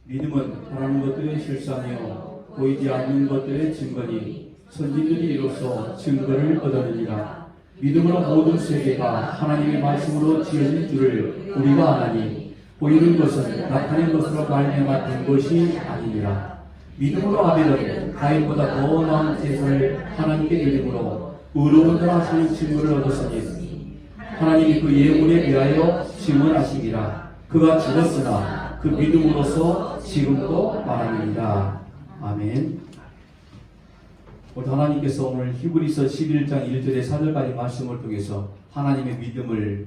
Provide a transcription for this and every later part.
믿음은 바라는 것들의 실상이요 보이지 않는 것들의 증거니 선진들이 이로써 증거를 얻었느니라. 믿음으로 모든 세계가 하나님의 말씀으로 지어진 줄을 우리가 아나니 보이는 것은 나타낸 것으로 말미암아 된 것이 아니니라. 믿음으로 아벨은 가인보다 더 나은 제사를 하나님께 드림으로 의로운다 하시는 증거를 얻었으니 하나님이 그 예물에 대하여 증언하시니라. 그가 죽었으나 그 믿음으로서 지금도 말하느니라. 아멘. 우리 하나님께서 오늘 히브리서 11장 1절에 4절까지 말씀을 통해서 하나님의 믿음을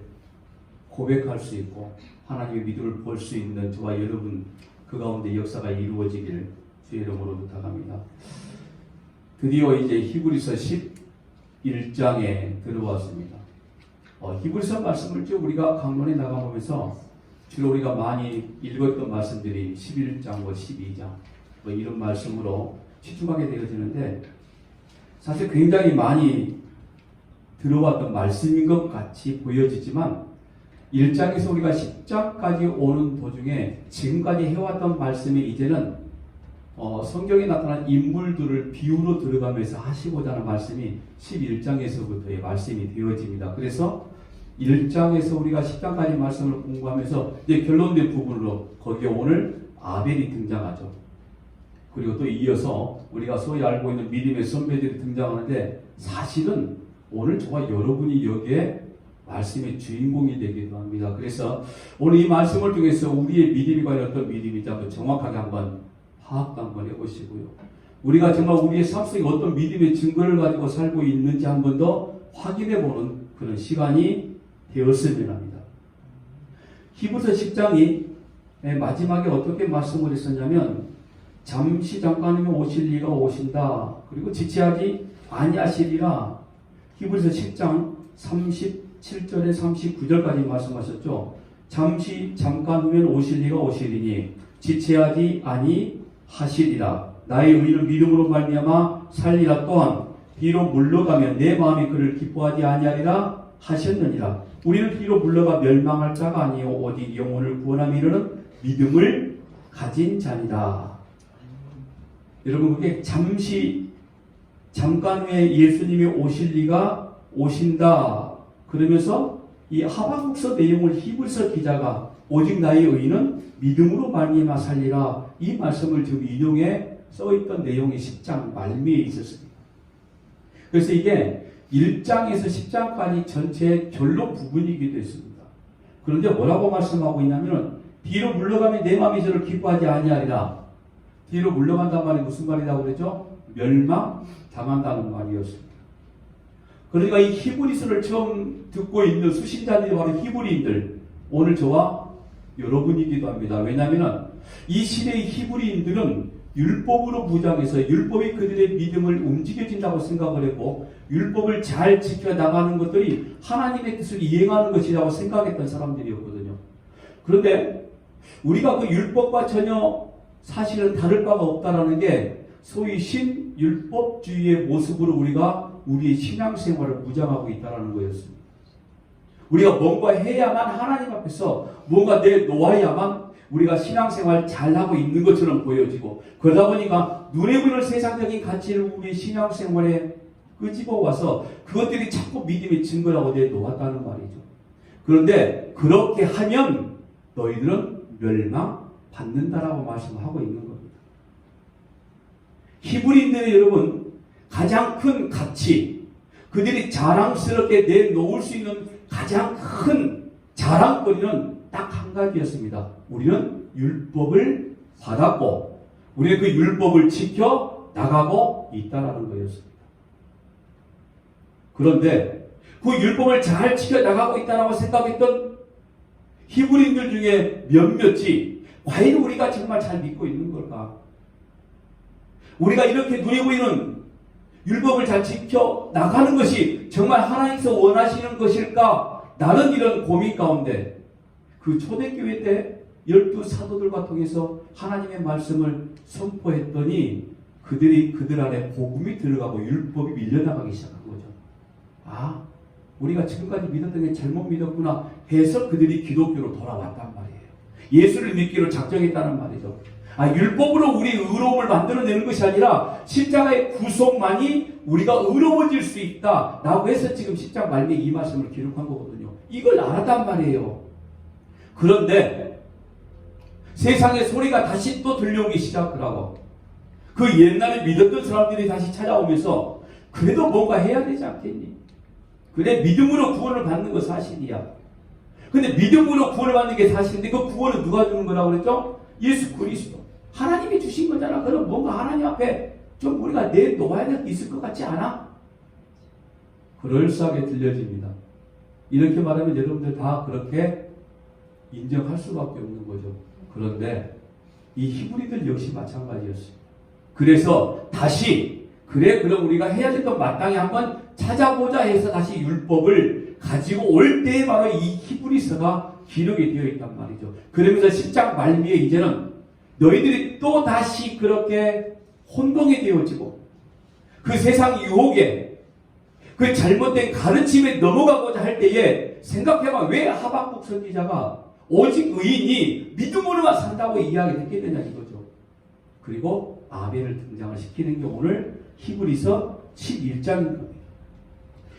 고백할 수 있고 하나님의 믿음을 볼 수 있는 저와 여러분 그 가운데 역사가 이루어지기를 주의 이름으로 부탁합니다. 드디어 이제 히브리서 11장에 들어왔습니다. 히브리서 말씀을 쭉 우리가 강론에 나가보면서 주로 우리가 많이 읽었던 말씀들이 11장과 12장 이런 말씀으로 치중하게 되어지는데 사실 굉장히 많이 들어왔던 말씀인 것 같이 보여지지만 1장에서 우리가 10장까지 오는 도중에 지금까지 해왔던 말씀이 이제는 성경에 나타난 인물들을 비유로 들어가면서 하시고자 하는 말씀이 11장에서부터의 말씀이 되어집니다. 그래서 1장에서 우리가 10장까지 말씀을 공부하면서 이제 결론된 부분으로 거기에 오늘 아벨이 등장하죠. 그리고 또 이어서 우리가 소위 알고 있는 믿음의 선배들이 등장하는데 사실은 오늘 저와 여러분이 여기에 말씀의 주인공이 되기도 합니다. 그래서 오늘 이 말씀을 통해서 우리의 믿음이 과연 어떤 믿음인지 한번 정확하게 한번 파악도 한번 해보시고요. 우리가 정말 우리의 삶 속에 어떤 믿음의 증거를 가지고 살고 있는지 한 번 더 확인해보는 그런 시간이 되었으면 합니다. 히브리서 10장이 마지막에 어떻게 말씀을 했었냐면 잠시 잠깐이면 오실 이가 오신다. 그리고 지체하지 아니하시리라. 히브리서 10장 37절에 39절까지 말씀하셨죠. 잠시 잠깐 후면 오실 이가 오시리니 지체하지 아니하시리라. 나의 의인은 믿음으로 말미암아 살리라. 또한 비록 물러가면 내 마음이 그를 기뻐하지 아니하리라 하셨느니라. 우리는 비록 물러가 멸망할 자가 아니요 오직 영혼을 구원함에 이르는 믿음을 가진 자니라. 여러분 그게 잠시 잠깐 후에 예수님이 오실 리가 오신다. 그러면서 이 하박국서 내용을 히브리서 기자가 오직 나의 의인은 믿음으로 말미암아 살리라. 이 말씀을 지금 인용해 써있던 내용이 10장 말미에 있었습니다. 그래서 이게 1장에서 10장까지 전체의 결론 부분이기도 했습니다. 그런데 뭐라고 말씀하고 있냐면 뒤로 물러가면 내 마음이 저를 기뻐하지 아니하리라. 뒤로 물러간단 말이 무슨 말이라고 그랬죠? 멸망당한다는 말이었습니다. 그러니까 이 히브리서를 처음 듣고 있는 수신자들이 바로 히브리인들, 오늘 저와 여러분이기도 합니다. 왜냐하면 이 시대의 히브리인들은 율법으로 무장해서 율법이 그들의 믿음을 움직여진다고 생각을 했고 율법을 잘 지켜나가는 것들이 하나님의 뜻을 이행하는 것이라고 생각했던 사람들이었거든요. 그런데 우리가 그 율법과 전혀 사실은 다를 바가 없다라는 게 소위 신율법주의의 모습으로 우리가 우리의 신앙생활을 무장하고 있다는 거였습니다. 우리가 뭔가 해야만 하나님 앞에서 뭔가 내놓아야만 우리가 신앙생활 잘하고 있는 것처럼 보여지고 그러다 보니까 눈에 보이는 세상적인 가치를 우리 신앙생활에 끄집어 와서 그것들이 자꾸 믿음의 증거라고 내놓았다는 말이죠. 그런데 그렇게 하면 너희들은 멸망받는다라고 말씀하고 있는 겁니다. 히브리인들의 여러분 가장 큰 가치, 그들이 자랑스럽게 내놓을 수 있는 가장 큰 자랑거리는 딱 한 가지였습니다. 우리는 율법을 받았고 우리는 그 율법을 지켜 나가고 있다라는 거였습니다. 그런데 그 율법을 잘 지켜 나가고 있다라고 생각했던 히브리인들 중에 몇몇이 과연 우리가 정말 잘 믿고 있는 걸까? 우리가 이렇게 눈에 보이는 율법을 잘 지켜 나가는 것이 정말 하나님께서 원하시는 것일까? 나는 이런 고민 가운데 그 초대교회 때 12사도들과 통해서 하나님의 말씀을 선포했더니 그들 안에 복음이 들어가고 율법이 밀려나가기 시작한 거죠. 아, 우리가 지금까지 믿었던 게 잘못 믿었구나 해서 그들이 기독교로 돌아왔단 말이에요. 예수를 믿기로 작정했다는 말이죠. 율법으로 우리 의로움을 만들어내는 것이 아니라 십자가의 구속만이 우리가 의로워질 수 있다 라고 해서 지금 10장 말미에 이 말씀을 기록한 거거든요. 이걸 알았단 말이에요. 그런데 세상의 소리가 다시 또 들려오기 시작을 하고 그 옛날에 믿었던 사람들이 다시 찾아오면서 그래도 뭔가 해야 되지 않겠니? 그래, 믿음으로 구원을 받는 거 사실이야. 근데 믿음으로 구원을 받는 게 사실인데 그 구원은 누가 주는 거라고 그랬죠? 예수 그리스도. 하나님이 주신 거잖아. 그럼 뭔가 하나님 앞에 좀 우리가 내놓아야 될 게 있을 것 같지 않아? 그럴싸하게 들려집니다. 이렇게 말하면 여러분들 다 그렇게 인정할 수밖에 없는 거죠. 그런데 이 히브리들 역시 마찬가지였어요. 그래서 다시 그래 그럼 우리가 해야 될 건 마땅히 한번 찾아보자 해서 다시 율법을 가지고 올 때에 바로 이 히브리서가 기록이 되어 있단 말이죠. 그러면서 10장 말미에 이제는 너희들이 또 다시 그렇게 혼동이 되어지고 그 세상 유혹에 그 잘못된 가르침에 넘어가고자 할 때에 생각해봐. 왜 하박국 선지자가 오직 의인이 믿음으로만 산다고 이야기했겠느냐 이거죠. 그리고 아벨을 등장을 시키는 게 오늘 히브리서 11장인 겁니다.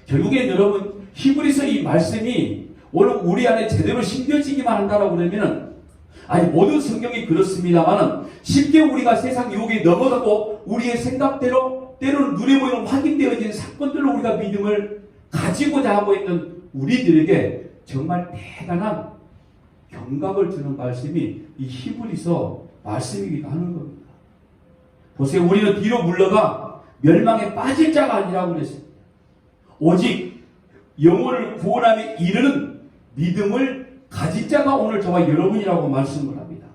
결국엔 여러분 히브리서 이 말씀이 오늘 우리 안에 제대로 심겨지기만 한다라고 그러면은 아니 모든 성경이 그렇습니다만은 쉽게 우리가 세상 유혹에 넘어가고 우리의 생각대로 때로는 눈에 보이는 확인되어진 사건들로 우리가 믿음을 가지고자 하고 있는 우리들에게 정말 대단한 경각을 주는 말씀이 이 히브리서 말씀이기도 하는 겁니다. 보세요. 우리는 뒤로 물러가 멸망에 빠질 자가 아니라고 그랬습니다. 오직 영혼을 구원함에 이르는 믿음을 가진 자가 오늘 저와 여러분이라고 말씀을 합니다.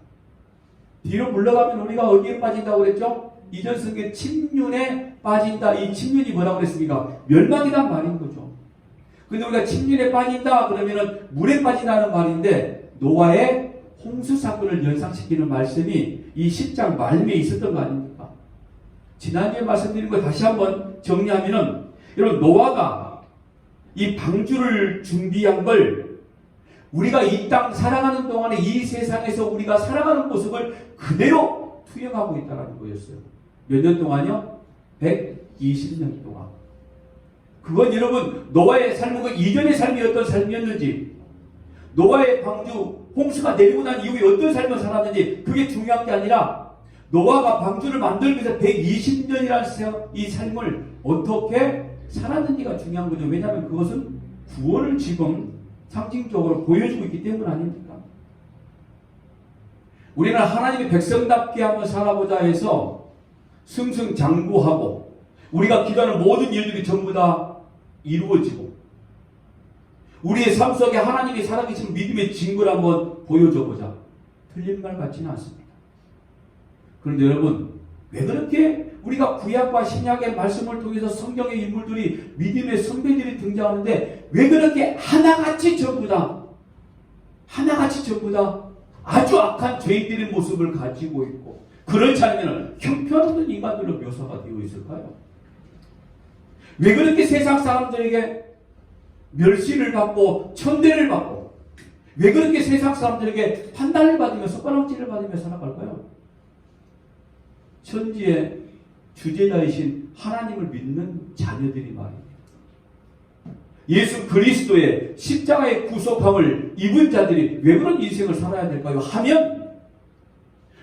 뒤로 물러가면 우리가 어디에 빠진다고 그랬죠? 이전 성경 침륜에 빠진다. 이 침륜이 뭐라고 그랬습니까? 멸망이란 말인 거죠. 근데 우리가 침륜에 빠진다 그러면은 물에 빠진다는 말인데 노아의 홍수 사건을 연상시키는 말씀이 이 10장 말미에 있었던 거 아닙니까? 지난주에 말씀드린 거 다시 한번 정리하면은 여러분 노아가 이 방주를 준비한 걸 우리가 이 땅 살아가는 동안에 이 세상에서 우리가 살아가는 모습을 그대로 투영하고 있다는 거였어요. 몇 년 동안요? 120년 동안. 그건 여러분 노아의 삶은 그 이전의 삶이 어떤 삶이었는지 노아의 방주 홍수가 내리고 난 이후에 어떤 삶을 살았는지 그게 중요한 게 아니라 노아가 방주를 만들면서 120년이라는 이 삶을 어떻게 살았는지가 중요한 거죠. 왜냐하면 그것은 구원을 지금 상징적으로 보여주고 있기 때문 아닙니까? 우리는 하나님의 백성답게 한번 살아보자 해서 승승장구하고 우리가 기도하는 모든 일들이 전부 다 이루어지고 우리의 삶 속에 하나님이 살아계신 믿음의 증거를 한번 보여줘보자. 틀린 말 같지는 않습니다. 그런데 여러분 왜 그렇게 우리가 구약과 신약의 말씀을 통해서 성경의 인물들이 믿음의 선배들이 등장하는데 왜 그렇게 하나같이 전부 다 아주 악한 죄인들의 모습을 가지고 있고 그렇지 않으면 형편없는 인간들로 묘사가 되어 있을까요? 왜 그렇게 세상 사람들에게 멸시를 받고 천대를 받고 왜 그렇게 세상 사람들에게 판단을 받으며 손가락질을 받으며 살아갈까요? 천지의 주제자이신 하나님을 믿는 자녀들이 말입니다. 예수 그리스도의 십자가의 구속함을 입은 자들이 왜 그런 인생을 살아야 될까요? 하면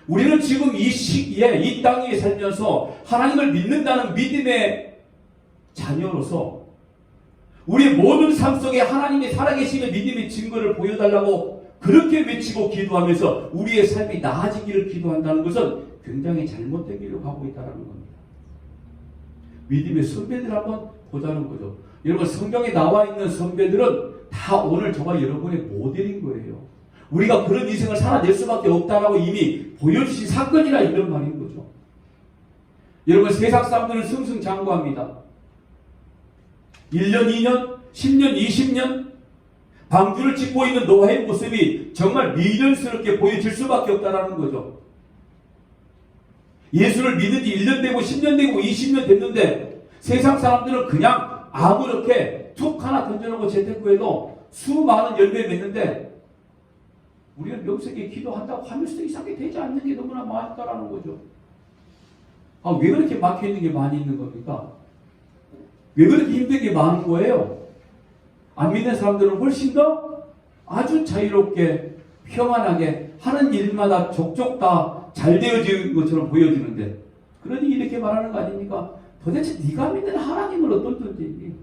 우리는 지금 이 시기에 이 땅에 살면서 하나님을 믿는다는 믿음의 자녀로서 우리의 모든 삶 속에 하나님의 살아계심의 믿음의 증거를 보여달라고 그렇게 외치고 기도하면서 우리의 삶이 나아지기를 기도한다는 것은 굉장히 잘못된 길로 가고 있다는 겁니다. 믿음의 선배들 한번 보자는 거죠. 여러분 성경에 나와 있는 선배들은 다 오늘 저와 여러분의 모델인 거예요. 우리가 그런 인생을 살아낼 수밖에 없다라고 이미 보여주신 사건이라 이런 말인 거죠. 여러분 세상 사람들은 승승장구합니다. 1년, 2년, 10년, 20년 방주를 짓고 있는 노아의 모습이 정말 미련스럽게 보여질 수밖에 없다는 거죠. 예수를 믿은 지 1년 되고 10년 되고 20년 됐는데 세상 사람들은 그냥 아무렇게 툭 하나 던져놓고 재테크해도 수많은 열매 맺는데 우리는 명색에 기도한다고 하면서도 이상하게 되지 않는 게 너무나 많다라는 거죠. 왜 그렇게 막혀있는 게 많이 있는 겁니까? 왜 그렇게 힘든 게 많은 거예요? 안 믿는 사람들은 훨씬 더 아주 자유롭게 평안하게 하는 일마다 족족 다 잘 되어지는 것처럼 보여지는데, 그러니 이렇게 말하는 거 아닙니까? 도대체 네가 믿는 하나님은 어떤 존재이니?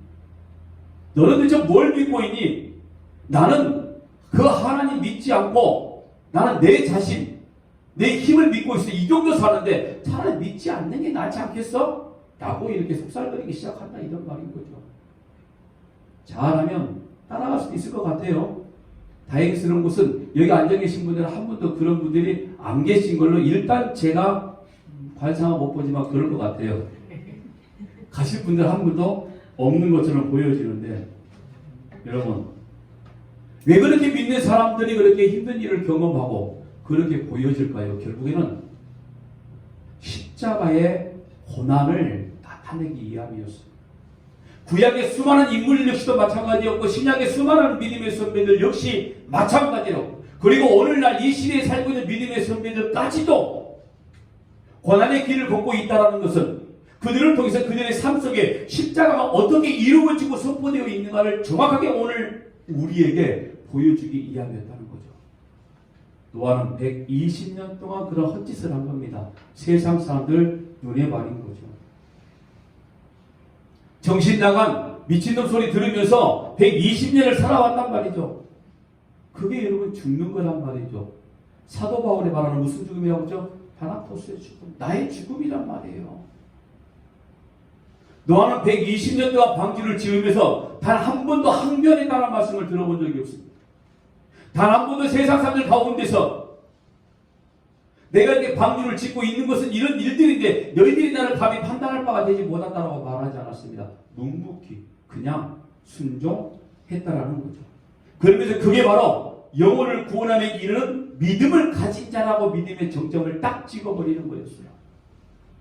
너는 도대체 뭘 믿고 있니? 나는 그 하나님 믿지 않고 나는 내 자신, 내 힘을 믿고 있어. 이 정도 사는데 차라리 믿지 않는 게 낫지 않겠어? 라고 이렇게 속살거리기 시작한다, 이런 말인 거죠. 잘하면 따라갈 수도 있을 것 같아요. 다행스러운 것은 여기 앉아 계신 분들은 한 분도 그런 분들이 안 계신 걸로 일단 제가 관상은 못 보지만 그럴 것 같아요. 가실 분들 한 분도 없는 것처럼 보여지는데, 여러분, 왜 그렇게 믿는 사람들이 그렇게 힘든 일을 경험하고 그렇게 보여질까요? 결국에는 십자가의 고난을 나타내기 위함이었습니다. 구약의 수많은 인물 역시도 마찬가지였고 신약의 수많은 믿음의 선배들 역시 마찬가지로, 그리고 오늘날 이 시대에 살고 있는 믿음의 선배들까지도 고난의 길을 걷고 있다는 것은 그들을 통해서 그들의 삶 속에 십자가가 어떻게 이루어지고 선포되어 있는가를 정확하게 오늘 우리에게 보여주기 위함이었다는 거죠. 노아는 120년 동안 그런 헛짓을 한 겁니다. 세상 사람들 눈에 말인 거죠. 정신 나간 미친놈 소리 들으면서 120년을 살아왔단 말이죠. 그게 여러분 죽는 거란 말이죠. 사도 바울이 말하는 무슨 죽음이라고 하죠? 다나토스의 죽음, 나의 죽음이란 말이에요. 노아는 120년 동안 방주를 지으면서 단 한 번도 항변했다는 말씀을 들어본 적이 없습니다. 단 한 번도 세상 사람들 가운데서 내가 이렇게 방주를 짓고 있는 것은 이런 일들인데 너희들이 나를 감히 판단할 바가 되지 못한다고 말하지 않았습니다. 묵묵히 그냥 순종했다라는 거죠. 그러면서 그게 바로 영혼을 구원함에 이르는 믿음을 가진 자라고 믿음의 정점을 딱 찍어버리는 거였어요.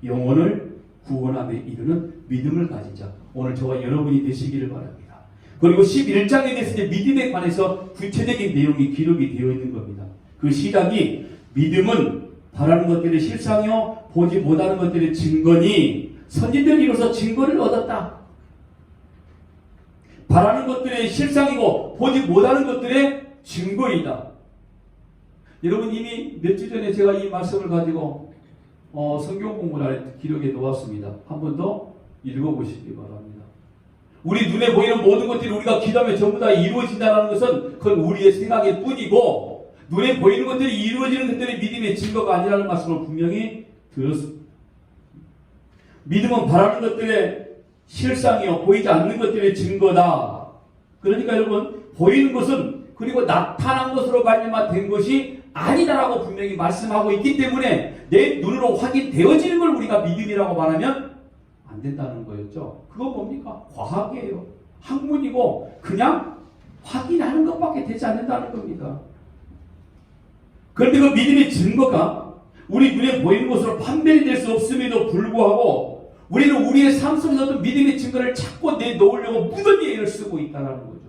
영혼을 구원함에 이르는 믿음을 가진 자. 오늘 저와 여러분이 되시기를 바랍니다. 그리고 11장에 대해서 이제 믿음에 관해서 구체적인 내용이 기록이 되어 있는 겁니다. 그 시작이 믿음은 바라는 것들의 실상이요 보지 못하는 것들의 증거니 선진들이 이로써 증거를 얻었다. 바라는 것들의 실상이고 보지 못하는 것들의 증거이다. 여러분 이미 몇 주 전에 제가 이 말씀을 가지고 성경 공부를 기록해 놓았습니다. 한 번 더 읽어보시기 바랍니다. 우리 눈에 보이는 모든 것들이 우리가 기도하면 전부 다 이루어진다는 것은 그건 우리의 생각일 뿐이고 눈에 보이는 것들이 이루어지는 것들이 믿음의 증거가 아니라는 말씀을 분명히 들었습니다. 믿음은 바라는 것들의 실상이요 보이지 않는 것들의 증거다. 그러니까 여러분 보이는 것은 그리고 나타난 것으로 말미암아 된 것이 아니다라고 분명히 말씀하고 있기 때문에 내 눈으로 확인되어지는 걸 우리가 믿음이라고 말하면 안 된다는 거였죠. 그건 뭡니까? 과학이에요. 학문이고 그냥 확인하는 것밖에 되지 않는다는 겁니다. 그런데 그 믿음의 증거가 우리 눈에 보이는 것으로 판별될 수 없음에도 불구하고 우리는 우리의 삶 속에서 어떤 믿음의 증거를 찾고 내놓으려고 무던히 애를 쓰고 있다는 거죠.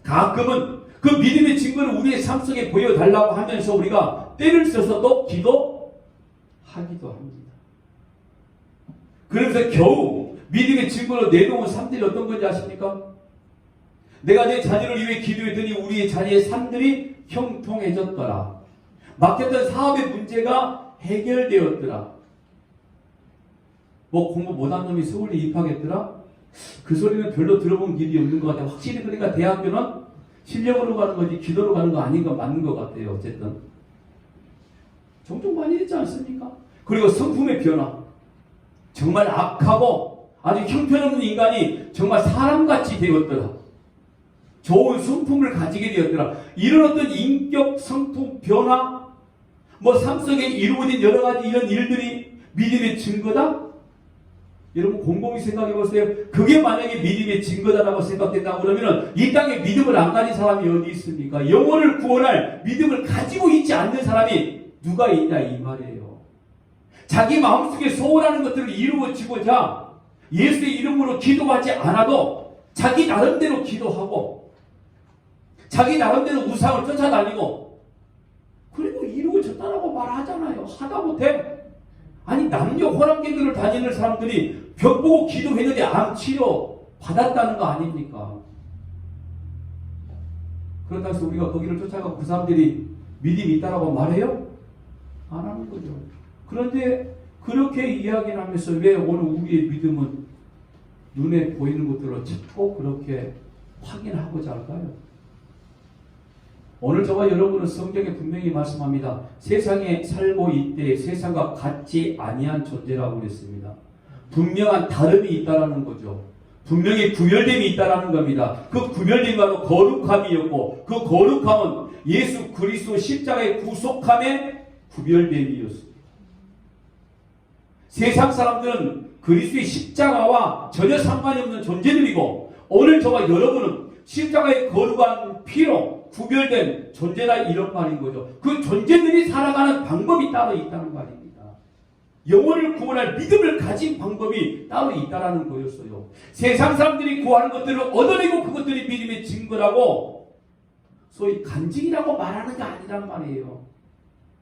가끔은 그 믿음의 증거를 우리의 삶 속에 보여달라고 하면서 우리가 때를 써서도 기도하기도 합니다. 그러면서 겨우 믿음의 증거로 내놓은 삶들이 어떤 건지 아십니까? 내가 내 자녀를 위해 기도했더니 우리의 자녀의 삶들이 형통해졌더라. 막혔던 사업의 문제가 해결되었더라. 뭐 공부 못한 놈이 서울에 입학했더라? 그 소리는 별로 들어본 길이 없는 것 같아요. 확실히 그러니까 대학교는 실력으로 가는 거지 기도로 가는 거 아닌 거 맞는 것 같아요. 어쨌든 종종 많이 됐지 않습니까? 그리고 성품의 변화. 정말 악하고 아주 형편없는 인간이 정말 사람같이 되었더라. 좋은 성품을 가지게 되었더라. 이런 어떤 인격 성품 변화, 뭐 삶 속에 이루어진 여러 가지 이런 일들이 믿음의 증거다? 여러분 곰곰이 생각해 보세요. 그게 만약에 믿음의 증거다라고 생각된다고 그러면 이 땅에 믿음을 안 가진 사람이 어디 있습니까? 영혼을 구원할 믿음을 가지고 있지 않는 사람이 누가 있냐 이 말이에요. 자기 마음속에 소원하는 것들을 이루어지고자 예수의 이름으로 기도하지 않아도 자기 나름대로 기도하고 자기 나름대로 우상을 쫓아다니고 하더라고 말하잖아요. 하다 못해. 아니 남녀 호랑개교를 다니는 사람들이 벽 보고 기도했는데 암 치료 받았다는 거 아닙니까? 그렇다고 해서 우리가 거기를 쫓아가고 그 사람들이 믿음이 있다라고 말해요? 안 하는 거죠. 그런데 그렇게 이야기를 하면서 왜 오늘 우리의 믿음은 눈에 보이는 것들로 찾고 그렇게 확인하고자 할까요? 오늘 저와 여러분은 성경에 분명히 말씀합니다. 세상에 살고 있때 세상과 같지 아니한 존재라고 그랬습니다. 분명한 다름이 있다라는 거죠. 분명히 구별됨이 있다라는 겁니다. 그 구별됨이 바로 거룩함이었고 그 거룩함은 예수 그리스도 십자가의 구속함의 구별됨이었습니다. 세상 사람들은 그리스도의 십자가와 전혀 상관이 없는 존재들이고 오늘 저와 여러분은 십자가의 거룩한 피로 구별된 존재다 이런 말인 거죠. 그 존재들이 살아가는 방법이 따로 있다는 말입니다. 영혼을 구원할 믿음을 가진 방법이 따로 있다는 거였어요. 세상 사람들이 구하는 것들을 얻어내고 그것들이 믿음의 증거라고 소위 간증이라고 말하는 게 아니란 말이에요.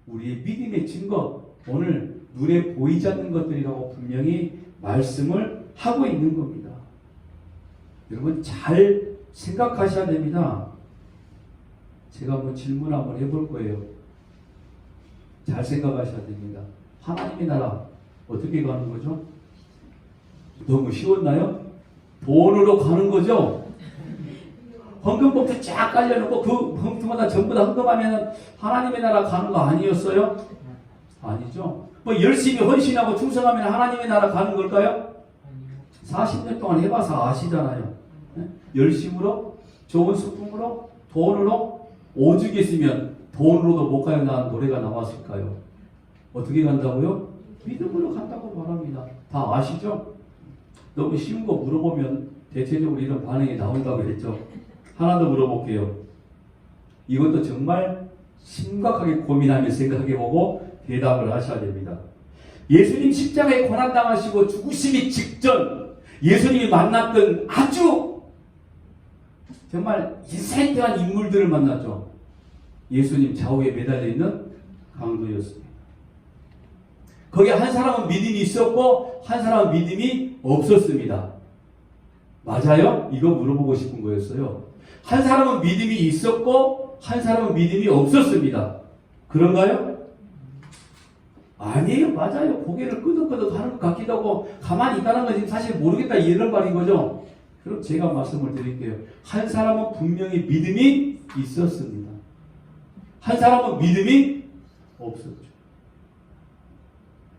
우리의 믿음의 증거, 오늘 눈에 보이지 않는 것들이라고 분명히 말씀을 하고 있는 겁니다. 여러분 잘 생각하셔야 됩니다. 제가 한번 질문 한번 해볼 거예요. 잘 생각하셔야 됩니다. 하나님의 나라 어떻게 가는 거죠? 너무 쉬웠나요? 돈으로 가는 거죠? 헌금봉투 쫙 깔려놓고 그 봉투마다 전부 다 헌금하면 하나님의 나라 가는 거 아니었어요? 아니죠. 뭐 열심히 헌신하고 충성하면 하나님의 나라 가는 걸까요? 40년 동안 해봐서 아시잖아요. 열심으로, 좋은 소품으로, 돈으로, 오죽 했으면 돈으로도 못 가요. 라는 노래가 나왔을까요? 어떻게 간다고요? 믿음으로 간다고 말합니다. 다 아시죠? 너무 쉬운 거 물어보면 대체적으로 이런 반응이 나온다고 했죠. 하나 더 물어볼게요. 이것도 정말 심각하게 고민하며 생각해보고 대답을 하셔야 됩니다. 예수님 십자가에 고난당하시고 죽으시기 직전 예수님이 만났던 아주 정말 인사이트한 인물들을 만났죠. 예수님 좌우에 매달려 있는 강도였습니다. 거기에 한 사람은 믿음이 있었고 한 사람은 믿음이 없었습니다. 맞아요? 이거 물어보고 싶은 거였어요. 한 사람은 믿음이 있었고 한 사람은 믿음이 없었습니다. 그런가요? 아니에요. 맞아요. 고개를 끄덕끄덕 하는 것 같기도 하고 가만히 있다는 건 사실 모르겠다 이런 말인 거죠. 그럼 제가 말씀을 드릴게요. 한 사람은 분명히 믿음이 있었습니다. 한 사람은 믿음이 없었죠.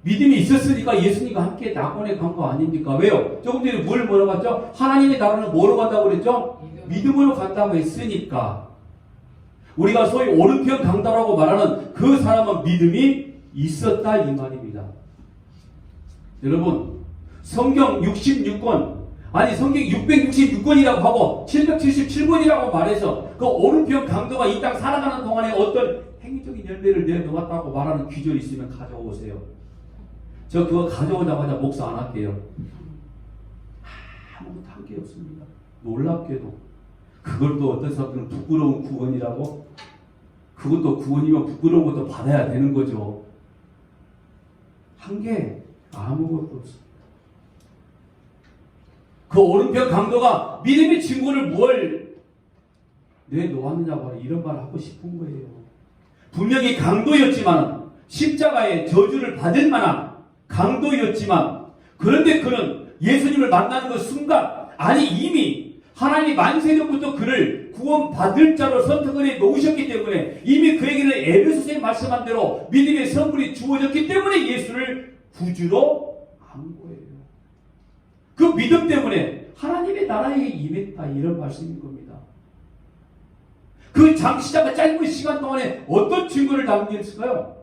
믿음이 있었으니까 예수님과 함께 낙원에 간 거 아닙니까? 왜요? 조금 전에 뭘 물어봤죠? 하나님의 나라는 뭐로 간다고 그랬죠? 믿음으로 간다고 했으니까. 우리가 소위 오른편 강도라고 말하는 그 사람은 믿음이 있었다 이 말입니다. 여러분 성경 66권 아니 성경 666권이라고 하고 777권이라고 말해서 그 오른편 강도가 이 땅 살아가는 동안에 어떤 행위적인 열매를 내놓았다고 말하는 귀절이 있으면 가져오세요. 저 그거 가져오자마자 목사 안 할게요. 아무것도 한 게 없습니다. 놀랍게도 그걸 또 어떤 사람들은 부끄러운 구원이라고 그것도 구원이면 부끄러운 것도 받아야 되는 거죠. 한 게 아무것도 없습니다. 그 오른편 강도가 믿음의 증거를 뭘 내놓았느냐 바로 이런 말을 하고 싶은 거예요. 분명히 강도였지만 십자가의 저주를 받을 만한 강도였지만 그런데 그는 예수님을 만나는 그 순간 아니 이미 하나님이 만세전부터 그를 구원받을 자로 선택을 해 놓으셨기 때문에 이미 그에게는 에베소서에 말씀한 대로 믿음의 선물이 주어졌기 때문에 예수를 구주로 한 거예요. 그 믿음 때문에 하나님의 나라에 임했다 이런 말씀인 겁니다. 그 장시자가 짧은 시간 동안에 어떤 증거를 남겼을까요?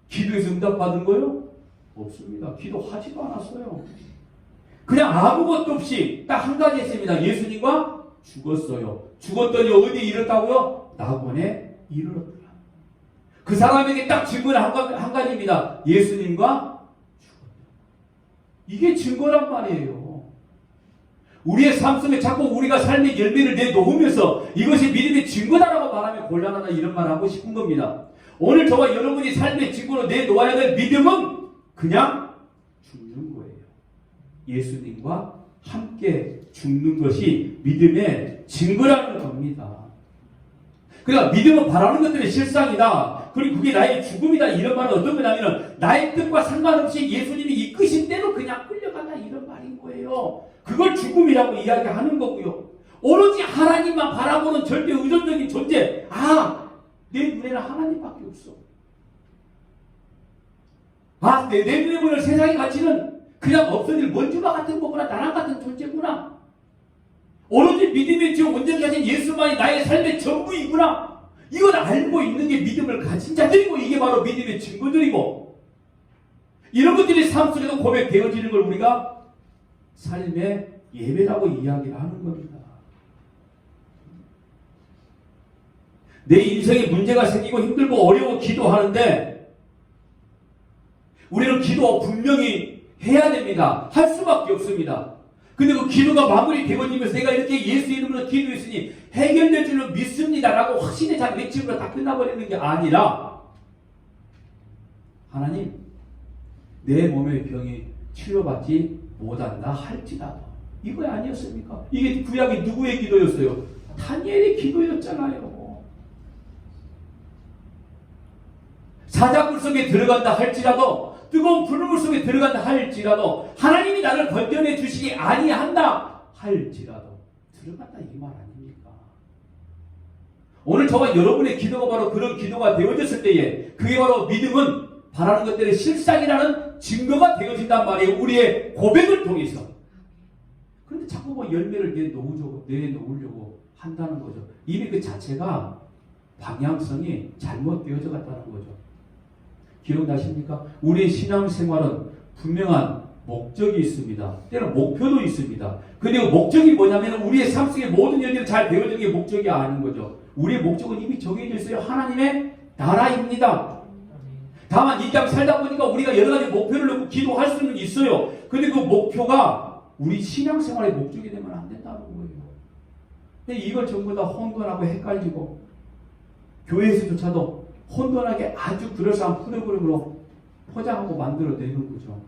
기도에서 응답받은 거요? 없습니다. 기도하지도 않았어요. 그냥 아무것도 없이 딱 한 가지 했습니다. 예수님과 죽었어요. 죽었더니 어디에 이르렀다고요? 낙원에 이르렀더라. 그 사람에게 딱 증거는 한 가지입니다. 예수님과 죽었다. 이게 증거란 말이에요. 우리의 삶 속에 자꾸 우리가 삶의 열매를 내놓으면서 이것이 믿음의 증거다라고 말하면 곤란하다 이런 말을 하고 싶은 겁니다. 오늘 저와 여러분이 삶의 직구로 내놓아야 될 믿음은 그냥 죽는 거예요. 예수님과 함께 죽는 것이 믿음의 증거라는 겁니다. 그러니까 믿음은 바라는 것들의 실상이다. 그리고 그게 나의 죽음이다. 이런 말은 어떤 거냐면 나의 뜻과 상관없이 예수님이 이끄신 대로 그냥 끌려간다. 이런 말인 거예요. 그걸 죽음이라고 이야기하는 거고요. 오로지 하나님만 바라보는 절대 의존적인 존재. 내 눈에는 하나님밖에 없어. 내 눈에 보는 세상의 가치는 그냥 없어질 먼지와 같은 거구나. 나랑 같은 존재구나. 오로지 믿음의 주 온전히 하신 예수만이 나의 삶의 전부이구나. 이걸 알고 있는 게 믿음을 가진 자들이고 이게 바로 믿음의 증거들이고 이런 것들이 삶 속에서 고백되어지는 걸 우리가 삶의 예배라고 이야기를 하는 겁니다. 내 인생에 문제가 생기고 힘들고 어려워 기도하는데 우리는 기도 분명히 해야 됩니다. 할 수밖에 없습니다. 근데 그 기도가 마무리되어지면서 내가 이렇게 예수 이름으로 기도했으니 해결될 줄로 믿습니다라고 확신의 자 외침으로 다 끝나버리는 게 아니라 하나님 내 몸의 병이 치료받지 못한다 할지라도 이거 아니었습니까? 이게 구약이 누구의 기도였어요? 다니엘의 기도였잖아요. 사자굴 속에 들어간다 할지라도 뜨거운 불물 속에 들어간다 할지라도 하나님이 나를 건져내 주시기 아니한다 할지라도 들어간다 이 말 아닙니까? 오늘 저와 여러분의 기도가 바로 그런 기도가 되어졌을 때에 그게 바로 믿음은 바라는 것들의 실상이라는 증거가 되어진단 말이에요. 우리의 고백을 통해서. 그런데 자꾸 열매를 내놓으려고 한다는 거죠. 이미 그 자체가 방향성이 잘못되어져 갔다는 거죠. 기억나십니까? 우리의 신앙생활은 분명한 목적이 있습니다. 때로는 목표도 있습니다. 근데 그 목적이 뭐냐면 우리의 삶 속의 모든 일들이 잘 되어지는 게 목적이 아닌 거죠. 우리의 목적은 이미 정해져 있어요. 하나님의 나라입니다. 다만 이 땅 살다 보니까 우리가 여러 가지 목표를 놓고 기도할 수는 있어요. 근데 그 목표가 우리 신앙생활의 목적이 되면 안 된다는 거예요. 근데 이걸 전부 다 혼돈하고 헷갈리고 교회에서조차도 혼돈하게 아주 그럴싸한 프로그램으로 포장하고 만들어내는 거죠.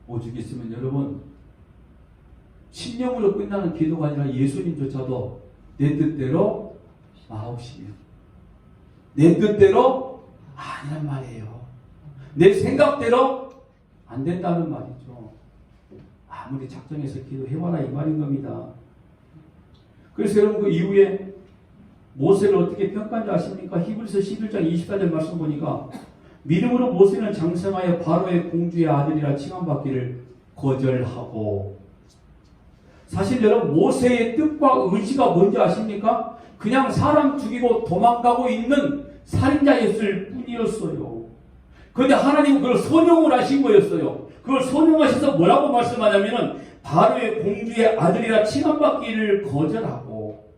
오죽 있으면 여러분 신령으로 끝나는 기도가 아니라 예수님조차도 내 뜻대로 마옵시며 내 뜻대로 아니란 말이에요. 내 생각대로 안 된다는 말이죠. 아무리 작정해서 기도해봐라 이 말인 겁니다. 그래서 여러분 그 이후에 모세를 어떻게 평가한 줄 아십니까? 히브리서 11장 24절 말씀 보니까 믿음으로 모세는 장성하여 바로의 공주의 아들이라 칭함받기를 거절하고 사실 여러분 모세의 뜻과 의지가 뭔지 아십니까? 그냥 사람 죽이고 도망가고 있는 살인자였을 뿐이었어요. 그런데 하나님은 그걸 선용을 하신 거였어요. 그걸 선용하셔서 뭐라고 말씀하냐면은 바로의 공주의 아들이라 칭함받기를 거절하고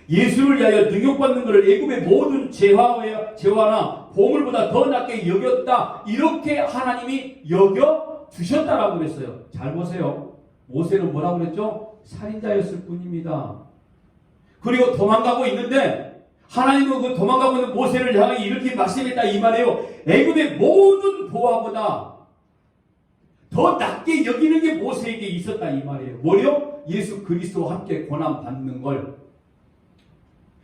예수를 위하여 능욕받는 것을 애굽의 모든 재화나 보물보다 더 낮게 여겼다. 이렇게 하나님이 여겨 주셨다라고 그랬어요. 잘 보세요. 모세는 뭐라고 그랬죠? 살인자였을 뿐입니다. 그리고 도망가고 있는데 하나님은 그 도망가고 있는 모세를 향해 이렇게 말씀했다 이 말이에요. 애굽의 모든 보화보다 더 낮게 여기는 게 모세에게 있었다 이 말이에요. 뭐요? 예수 그리스도와 함께 고난 받는 걸.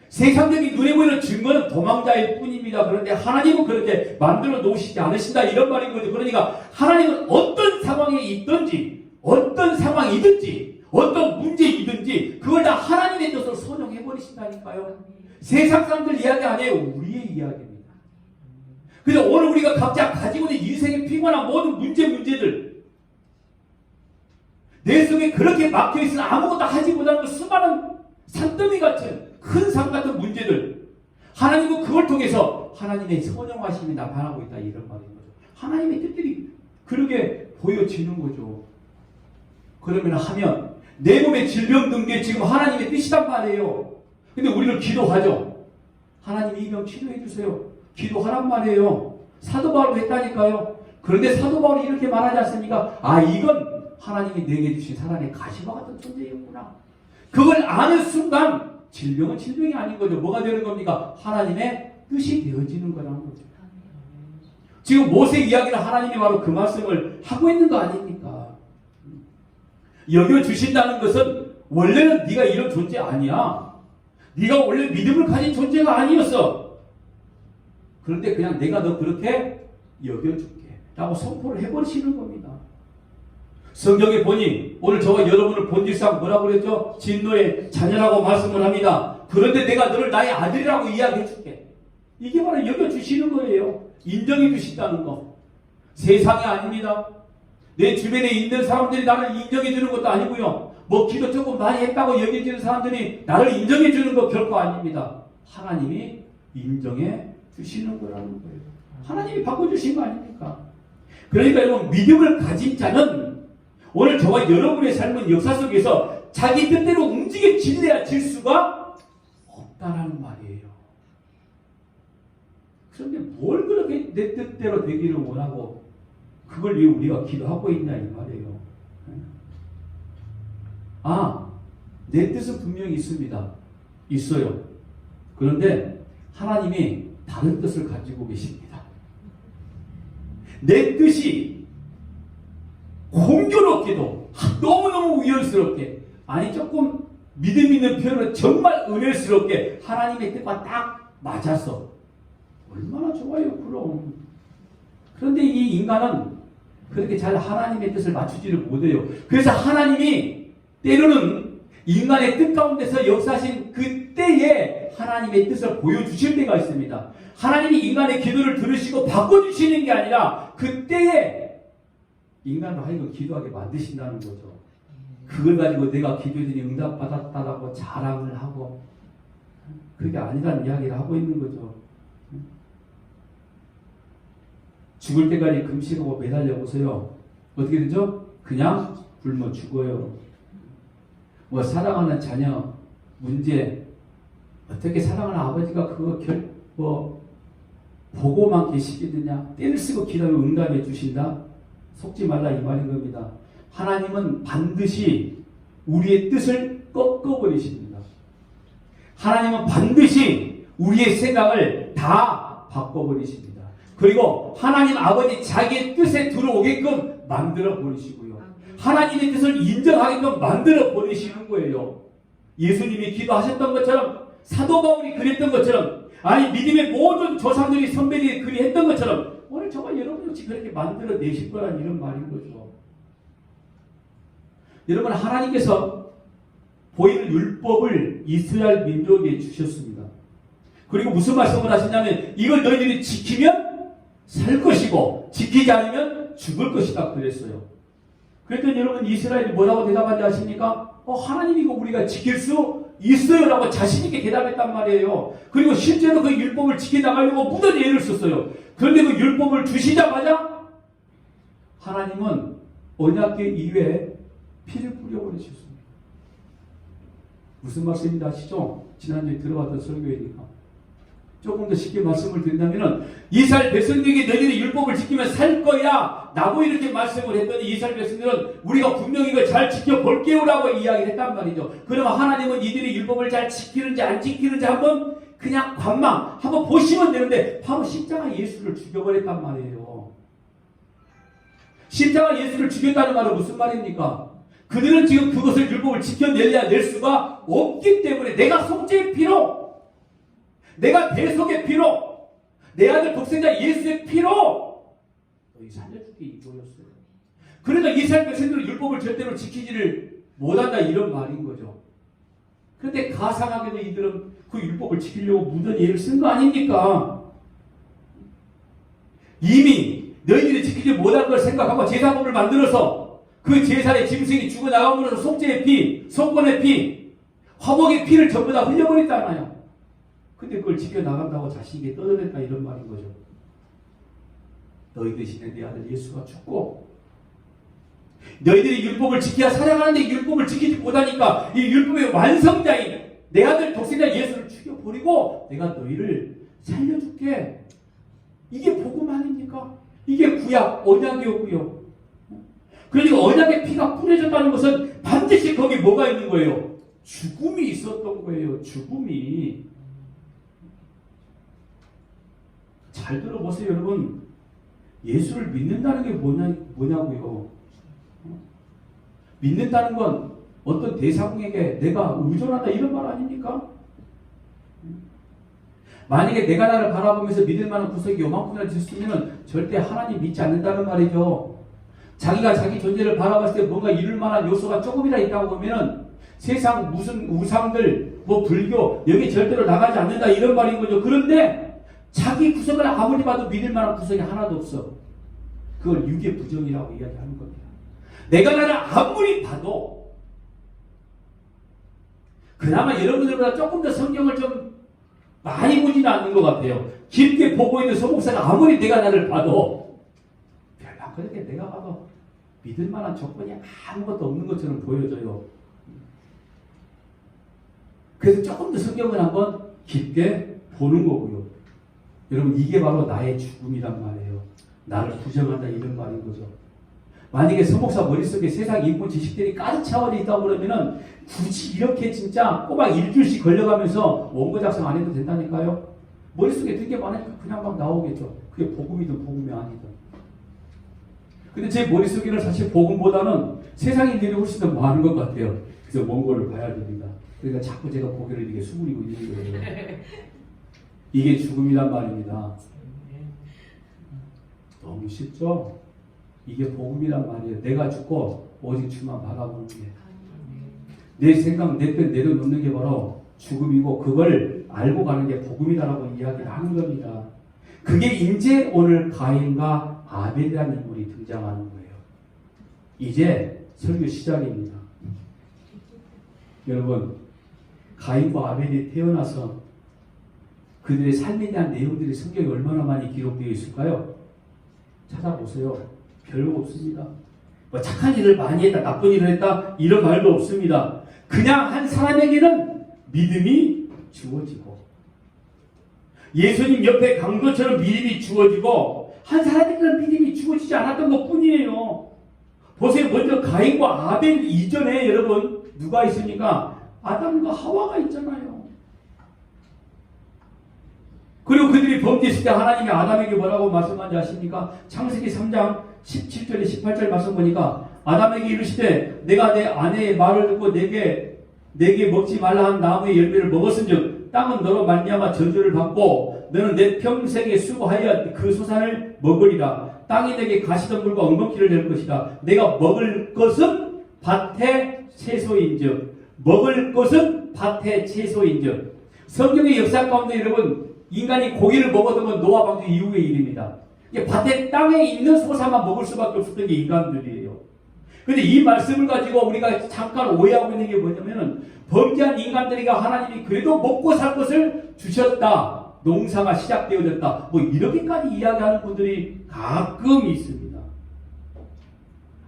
세상적인 눈에 보이는 증거는 도망자일 뿐입니다. 그런데 하나님은 그렇게 만들어 놓으시지 않으신다 이런 말인 거죠. 그러니까 하나님은 어떤 상황에 있든지 어떤 상황이든지 어떤 문제이든지 그걸 다 하나님의 뜻으로 선용해 버리신다니까요. 세상 사람들 이야기 아니에요. 우리의 이야기입니다. 그래서 오늘 우리가 각자 가지고 있는 인생에 피곤한 모든 문제들 내 속에 그렇게 막혀있으면 아무것도 하지 못하는 그 수많은 산더미 같은 큰 산 같은 문제들 하나님은 그걸 통해서 하나님의 선용하심이 나타나고 있다 이런 말인 거죠. 하나님의 뜻들이 그렇게 보여지는 거죠. 그러면 하면 내 몸의 질병 등 게 지금 하나님의 뜻이란 말이에요. 근데 우리는 기도하죠. 하나님 이 병 치료해 주세요. 기도하란 말이에요. 사도 바울도 했다니까요. 그런데 사도 바울이 이렇게 말하지 않습니까? 이건 하나님이 내게 주신 사람의 가시와 같은 존재였구나. 그걸 아는 순간 질병은 질병이 아닌 거죠. 뭐가 되는 겁니까? 하나님의 뜻이 되어지는 거라는 거죠. 지금 모세 이야기를 하나님이 바로 그 말씀을 하고 있는 거 아닙니까? 여겨주신다는 것은 원래는 네가 이런 존재 아니야. 네가 원래 믿음을 가진 존재가 아니었어. 그런데 그냥 내가 너 그렇게 여겨줄게 라고 선포를 해버리시는 겁니다. 성경에 보니 오늘 저와 여러분을 본질상 뭐라고 그랬죠? 진노의 자녀라고 말씀을 합니다. 그런데 내가 너를 나의 아들이라고 이야기해줄게. 이게 바로 여겨주시는 거예요. 인정해주신다는 거. 세상이 아닙니다. 내 주변에 있는 사람들이 나를 인정해주는 것도 아니고요. 뭐 기도 조금 많이 했다고 여겨지는 사람들이 나를 인정해주는 거 결코 아닙니다. 하나님이 인정해주시는 거라는 거예요. 하나님이 바꿔주신 거 아닙니까? 그러니까 여러분, 믿음을 가진 자는 오늘 저와 여러분의 삶은 역사 속에서 자기 뜻대로 움직여질래야 질 수가 없다라는 말이에요. 그런데 뭘 그렇게 내 뜻대로 되기를 원하고 그걸 위해 우리가 기도하고 있냐 이 말이에요. 내 뜻은 분명히 있습니다. 있어요. 그런데 하나님이 다른 뜻을 가지고 계십니다. 내 뜻이 공교롭게도 너무너무 우연스럽게, 아니 조금 믿음 있는 표현은 정말 은혜스럽게 하나님의 뜻과 딱 맞았어. 얼마나 좋아요. 그럼. 그런데 이 인간은 그렇게 잘 하나님의 뜻을 맞추지를 못해요. 그래서 하나님이 때로는 인간의 뜻 가운데서 역사하신 그때에 하나님의 뜻을 보여주실 때가 있습니다. 하나님이 인간의 기도를 들으시고 바꿔주시는 게 아니라 그때에 인간으로 하여금 기도하게 만드신다는 거죠. 그걸 가지고 내가 기도했더니 응답받았다라고 자랑을 하고, 그게 아니라는 이야기를 하고 있는 거죠. 죽을 때까지 금식하고 매달려 보세요. 어떻게 되죠? 그냥 굶어 죽어요. 뭐 사랑하는 자녀 문제, 어떻게 사랑하는 아버지가 그거 보고만 계시겠느냐? 때를 쓰고 기도하면 응답해 주신다? 속지 말라 이 말인 겁니다. 하나님은 반드시 우리의 뜻을 꺾어버리십니다. 하나님은 반드시 우리의 생각을 다 바꿔버리십니다. 그리고 하나님 아버지 자기의 뜻에 들어오게끔 만들어 버리시고요. 하나님의 뜻을 인정하게끔 만들어 버리시는 거예요. 예수님이 기도하셨던 것처럼, 사도 바울이 그랬던 것처럼, 아니 믿음의 모든 조상들이 선배들이 그리했던 것처럼 오늘 저와 여러분 역시 그렇게 만들어 내실 거란 이런 말인 거죠. 여러분, 하나님께서 보이는 율법을 이스라엘 민족에게 주셨습니다. 그리고 무슨 말씀을 하시냐면 이걸 너희들이 지키면 살 것이고 지키지 않으면 죽을 것이다 그랬어요. 그랬더니 여러분, 이스라엘이 뭐라고 대답하지 아십니까? 하나님 이거 우리가 지킬 수 있어요 라고 자신있게 대답했단 말이에요. 그리고 실제로 그 율법을 지켜나가려고 무던 예를 썼어요. 그런데 그 율법을 주시자마자 하나님은 언약궤 이외에 피를 뿌려버리셨습니다. 무슨 말씀인지 아시죠? 지난주에 들어봤던 설교이니까 조금 더 쉽게 말씀을 드린다면, 이스라엘 백성들에게 너희들이 율법을 지키면 살 거야 라고 이렇게 말씀을 했더니 이스라엘 백성들은 우리가 분명히 이걸 잘 지켜볼게요 라고 이야기를 했단 말이죠. 그러면 하나님은 이들이 율법을 잘 지키는지 안 지키는지 한번 그냥 관망 한번 보시면 되는데 바로 십자가 예수를 죽여버렸단 말이에요. 십자가 예수를 죽였다는 말은 무슨 말입니까? 그들은 지금 그것을 율법을 지켜내려야 낼 수가 없기 때문에 내가 속죄의 피로, 내가 대속의 피로, 내 아들 독생자 예수의 피로 너희 살려줄게 이거였어요. 그러니까 이스라엘 백성들은 율법을 절대로 지키지를 못한다 이런 말인 거죠. 그런데 가상하게도 이들은 그 율법을 지키려고 무던 예를 쓴 거 아닙니까? 이미 너희들이 지키지 못할 걸 생각하고 제사법을 만들어서 그 제사의 짐승이 죽어나감으로써 속죄의 피, 속건의 피, 화목의 피를 전부 다 흘려버렸잖아요. 근데 그걸 지켜나간다고 자신에게 떠들었다 이런 말인 거죠. 너희 대신에 내 아들 예수가 죽고, 너희들이 율법을 지켜야 살아가는데 율법을 지키지 못하니까 이 율법의 완성자인 내 아들 독생자 예수를 죽여버리고 내가 너희를 살려줄게. 이게 복음 아닙니까? 이게 구약 언약이었고요. 그러니까 언약의 피가 뿌려졌다는 것은 반드시 거기 뭐가 있는 거예요? 죽음이 있었던 거예요. 죽음이. 잘 들어보세요, 여러분. 예수를 믿는다는 게 뭐냐고요. 믿는다는 건 어떤 대상에게 내가 의존한다 이런 말 아닙니까? 만약에 내가 나를 바라보면서 믿을 만한 구석이 요만큼이나 있으면 절대 하나님 믿지 않는다는 말이죠. 자기가 자기 존재를 바라봤을 때 뭔가 이룰 만한 요소가 조금이라 있다고 보면은 세상 무슨 우상들, 뭐 불교, 여기 절대로 나가지 않는다 이런 말인 거죠. 그런데 자기 구석을 아무리 봐도 믿을 만한 구석이 하나도 없어. 그걸 유괴 부정이라고 이야기하는 겁니다. 내가 나를 아무리 봐도 그나마 여러분들보다 조금 더 성경을 좀 많이 보지는 않는 것 같아요. 깊게 보고 있는 서목사가 아무리 내가 나를 봐도 별로 안 그렇게 내가 봐도 믿을 만한 조건이 아무것도 없는 것처럼 보여져요. 그래서 조금 더 성경을 한번 깊게 보는 거고요. 여러분 이게 바로 나의 죽음이란 말이에요. 나를 부정한다 이런 말인 거죠. 만약에 서목사 머릿속에 세상 인문 지식들이 가득 차오르 있다고 그러면은 굳이 이렇게 진짜 꼬박 일주일씩 걸려가면서 원고 작성 안 해도 된다니까요. 머릿속에 든 게 많으니까 그냥 막 나오겠죠. 그게 복음이든 복음이 아니든. 근데 제 머릿속에는 사실 복음보다는 세상 일들이 훨씬 더 많은 것 같아요. 그래서 원고를 봐야 됩니다. 그러니까 자꾸 제가 고개를 이렇게 수그리고 있는 거예요. 이게 죽음이란 말입니다. 너무 쉽죠? 이게 복음이란 말이에요. 내가 죽고 오직 주만 바라보는 게. 내 생각, 내 편 내려놓는 게 바로 죽음이고 그걸 알고 가는 게 복음이다라고 이야기를 하는 겁니다. 그게 이제 오늘 가인과 아벨이라는 인물이 등장하는 거예요. 이제 설교 시작입니다. 여러분, 가인과 아벨이 태어나서 그들의 삶에 대한 내용들이 성경에 얼마나 많이 기록되어 있을까요? 찾아보세요. 별거 없습니다. 뭐 착한 일을 많이 했다, 나쁜 일을 했다 이런 말도 없습니다. 그냥 한 사람에게는 믿음이 주어지고 예수님 옆에 강도처럼 믿음이 주어지고 한 사람에게는 믿음이 주어지지 않았던 것뿐이에요. 보세요. 먼저 가인과 아벨 이전에 여러분 누가 있습니까? 아담과 하와가 있잖아요. 그리고 그들이 범죄했을 때 하나님이 아담에게 뭐라고 말씀하는지 아십니까? 창세기 3장 17절에 18절 말씀 보니까 아담에게 이르시되 내가 내 아내의 말을 듣고 내게 먹지 말라 한 나무의 열매를 먹었은즉 땅은 너로 말미암아 저주를 받고 너는 내 평생에 수고하여 그 소산을 먹으리라. 땅이 내게 가시덤불과 엉겅퀴를 낼 것이다. 내가 먹을 것은 밭의 채소인즉 먹을 것은 밭의 채소인즉. 성경의 역사 가운데 여러분 인간이 고기를 먹었던 건 노아 방주 이후의 일입니다. 밭에 땅에 있는 소사만 먹을 수밖에 없었던 게 인간들이에요. 그런데 이 말씀을 가지고 우리가 잠깐 오해하고 있는 게 뭐냐면은 범죄한 인간들이가 하나님이 그래도 먹고 살 것을 주셨다. 농사가 시작되어졌다. 뭐 이렇게까지 이야기하는 분들이 가끔 있습니다.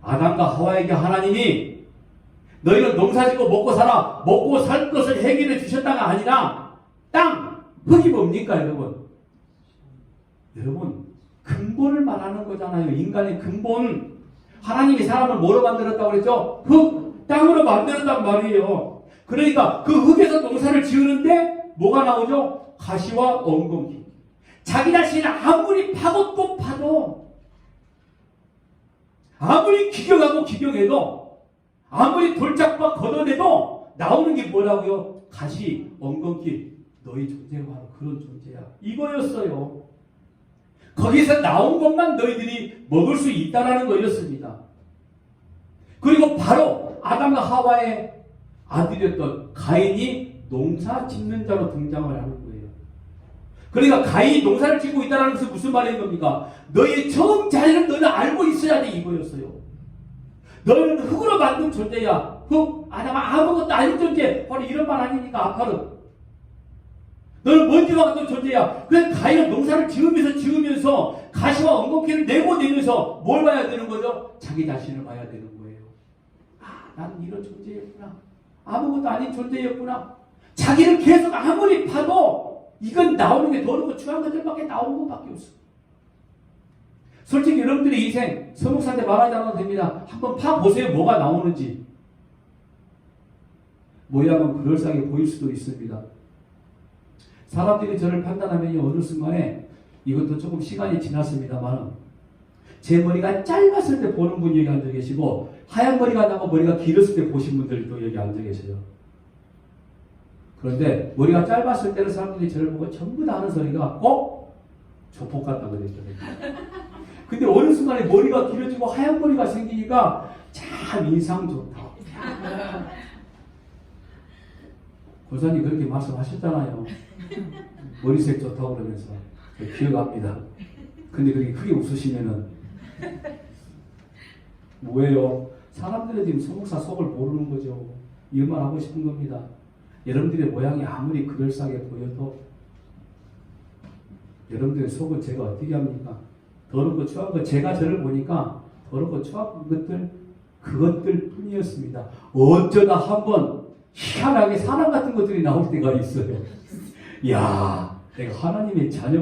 아담과 하와에게 하나님이 너희는 농사짓고 먹고 살아. 먹고 살 것을 해결해 주셨다가 아니라 땅, 흙이 뭡니까 여러분? 여러분 근본을 말하는 거잖아요. 인간의 근본. 하나님이 사람을 뭐로 만들었다고 그랬죠? 흙, 땅으로 만들었단 말이에요. 그러니까 그 흙에서 농사를 지으는데 뭐가 나오죠? 가시와 엉겅퀴. 자기 자신을 아무리 파고 파도 아무리 기경하고 기경해도 아무리 돌짝박 걷어내도 나오는 게 뭐라고요? 가시, 엉겅퀴. 너희 존재가 바로 그런 존재야. 이거였어요. 거기서 나온 것만 너희들이 먹을 수 있다라는 거였습니다. 그리고 바로 아담과 하와의 아들이었던 가인이 농사 짓는 자로 등장을 하는 거예요. 그러니까 가인이 농사를 짓고 있다는 것은 무슨 말인 겁니까? 너희의 처음 자리를 너희는 알고 있어야 돼 이거였어요. 너희는 흙으로 만든 존재야. 흙, 아담아 아무것도 아닌 존재. 바로 이런 말 아닙니까? 아파르. 너는 먼지와 같은 존재야. 그래서 가인은 농사를 지으면서 가시와 엉겅퀴를 내면서 뭘 봐야 되는 거죠? 자기 자신을 봐야 되는 거예요. 아, 나는 이런 존재였구나. 아무것도 아닌 존재였구나. 자기를 계속 아무리 봐도 이건 나오는 게 더럽고 추한 것들밖에 나오는 것밖에 없어. 솔직히 여러분들의 인생 서목사한테 말하지 않아도 됩니다. 한번 파보세요. 뭐가 나오는지. 모양은 그럴싸하게 보일 수도 있습니다. 사람들이 저를 판단하면 어느 순간에 이것도 조금 시간이 지났습니다만 제 머리가 짧았을 때 보는 분이 여기 앉아 계시고 하얀 머리가 나고 머리가 길었을 때 보신 분들도 여기 앉아 계세요. 그런데 머리가 짧았을 때는 사람들이 저를 보고 전부 다 하는 소리가 꼭 조폭 같다고 그랬거든요. 근데 어느 순간에 머리가 길어지고 하얀 머리가 생기니까 참 인상 좋다. 권사님 그렇게 말씀하셨잖아요. 머리색 좋다고 그러면서 기억합니다. 근데 그렇게 크게 웃으시면은 뭐예요? 사람들은 지금 서목사 속을 모르는 거죠. 이것만 하고 싶은 겁니다. 여러분들의 모양이 아무리 그럴싸하게 보여도 여러분들의 속은 제가 어떻게 합니까? 더럽고 추한 거 제가 저를 보니까 더럽고 추한 것들 그것들 뿐이었습니다. 어쩌다 한번 희한하게 사람 같은 것들이 나올 때가 있어요. 이야, 내가 하나님의 자녀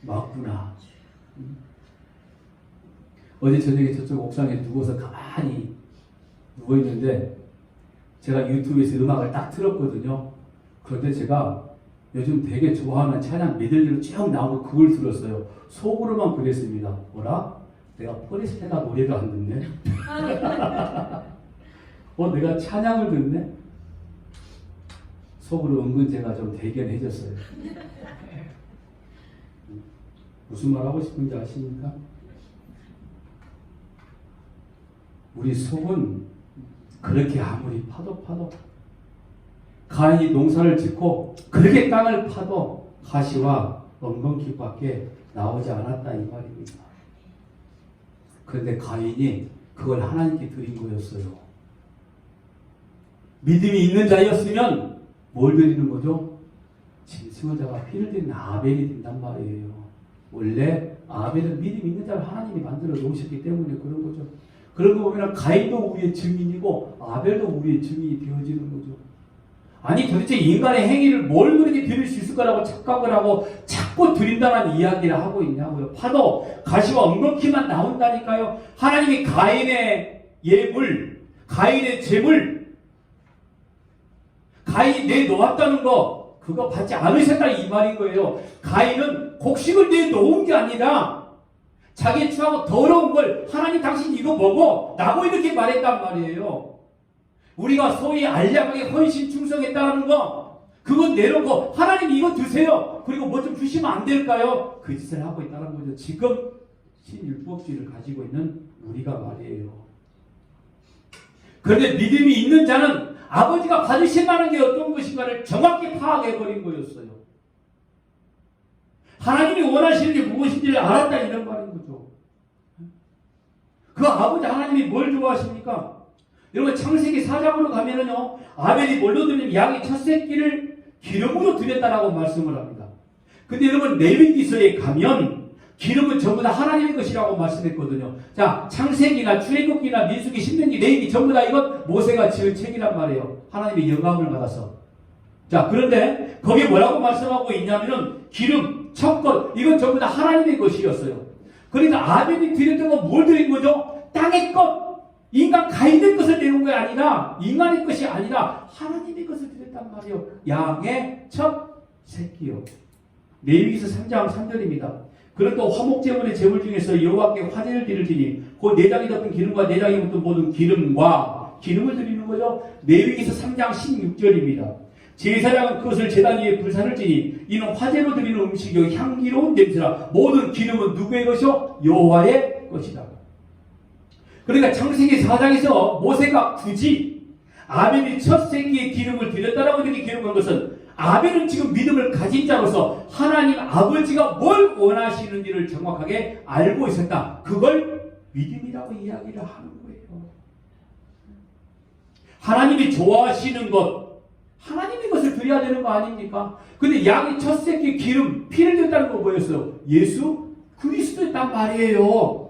맞구나. 어제 저녁에 저쪽 옥상에 누워서 가만히 누워있는데 제가 유튜브에서 음악을 딱 틀었거든요. 그런데 제가 요즘 되게 좋아하는 찬양 메들리로 쭉 나오고 그걸 들었어요. 속으로만 그랬습니다. 뭐라? 내가 포레스테가 노래를 안 듣네? 내가 찬양을 듣네? 속으로 은근 제가 좀 대견해졌어요. 무슨 말 하고 싶은지 아십니까? 우리 속은 그렇게 아무리 파도 가인이 농사를 짓고 그렇게 땅을 파도 가시와 엉겅퀴밖에 나오지 않았다 이 말입니다. 그런데 가인이 그걸 하나님께 드린 거였어요. 믿음이 있는 자였으면 뭘 드리는 거죠? 짐승의 자가 피를 드리는 아벨이 된단 말이에요. 원래 아벨은 믿음이 있는 자를 하나님이 만들어 놓으셨기 때문에 그런 거죠. 그런 거 보면 가인도 우리의 증인이고 아벨도 우리의 증인이 되어지는 거죠. 아니 도대체 인간의 행위를 뭘 그렇게 드릴 수 있을 거라고 착각을 하고 자꾸 드린다는 이야기를 하고 있냐고요. 파도, 가시와 엉겅퀴만 나온다니까요. 하나님이 가인의 예물, 가인의 재물, 가인이 내놓았다는 거 그거 받지 않으셨다 이 말인 거예요. 가인은 곡식을 내놓은 게 아니라 자기 추하고 더러운 걸 하나님 당신 이거 먹어 라고 이렇게 말했단 말이에요. 우리가 소위 알량하게 헌신 충성했다는 거 그건 내놓고 하나님 이거 드세요. 그리고 뭐 좀 주시면 안 될까요? 그 짓을 하고 있다는 거죠. 지금 신율법주의를 가지고 있는 우리가 말이에요. 그런데 믿음이 있는 자는 아버지가 받으신다는 게 어떤 것인가를 정확히 파악해버린 거였어요. 하나님이 원하시는 게 무엇인지를 알았다 이런 말인 거죠. 그 아버지 하나님이 뭘 좋아하십니까? 여러분 창세기 4장으로 가면은요 아벨이 뭘로 드리면 양의 첫 새끼를 기름으로 드렸다라고 말씀을 합니다. 근데 여러분 레위기서에 가면 기름은 전부 다 하나님의 것이라고 말씀했거든요. 자 창세기나 출애굽기나 민수기, 신명기, 레위기 전부 다 이건 모세가 지은 책이란 말이에요. 하나님의 영감을 받아서. 자 그런데 거기에 뭐라고 말씀하고 있냐면은 기름, 첫것 이건 전부 다 하나님의 것이었어요. 그러니까 아벨이 드렸던 건 뭘 드린 거죠? 땅의 것. 인간 가인의 것을 내놓은 게 아니라 인간의 것이 아니라 하나님의 것을 드렸단 말이에요. 양의 첫 새끼요. 레위기서 3장 3절입니다. 그런 또 화목제물의 제물 중에서 여호와께 화제를 드리니 그 내장이 덮은 기름과 내장이 묻은 모든 기름과 기름을 드리는 거죠. 레위기서 3장 16절입니다. 제사장은 그것을 제단 위에 불사를 지니 이는 화제로 드리는 음식이요 향기로운 냄새라. 모든 기름은 누구의 것이요? 여호와의 것이다. 그러니까 창세기 4장에서 모세가 굳이 아벨이 첫 새끼의 기름을 드렸다라고 이렇게 기록한 것은 아벨은 지금 믿음을 가진 자로서 하나님 아버지가 뭘 원하시는지를 정확하게 알고 있었다. 그걸 믿음이라고 이야기를 하는 거예요. 하나님이 좋아하시는 것, 하나님의 것을 드려야 되는 거 아닙니까? 근데 양의 첫 새끼 기름, 피를 드렸다는 건 뭐였어요? 예수 그리스도였단 말이에요.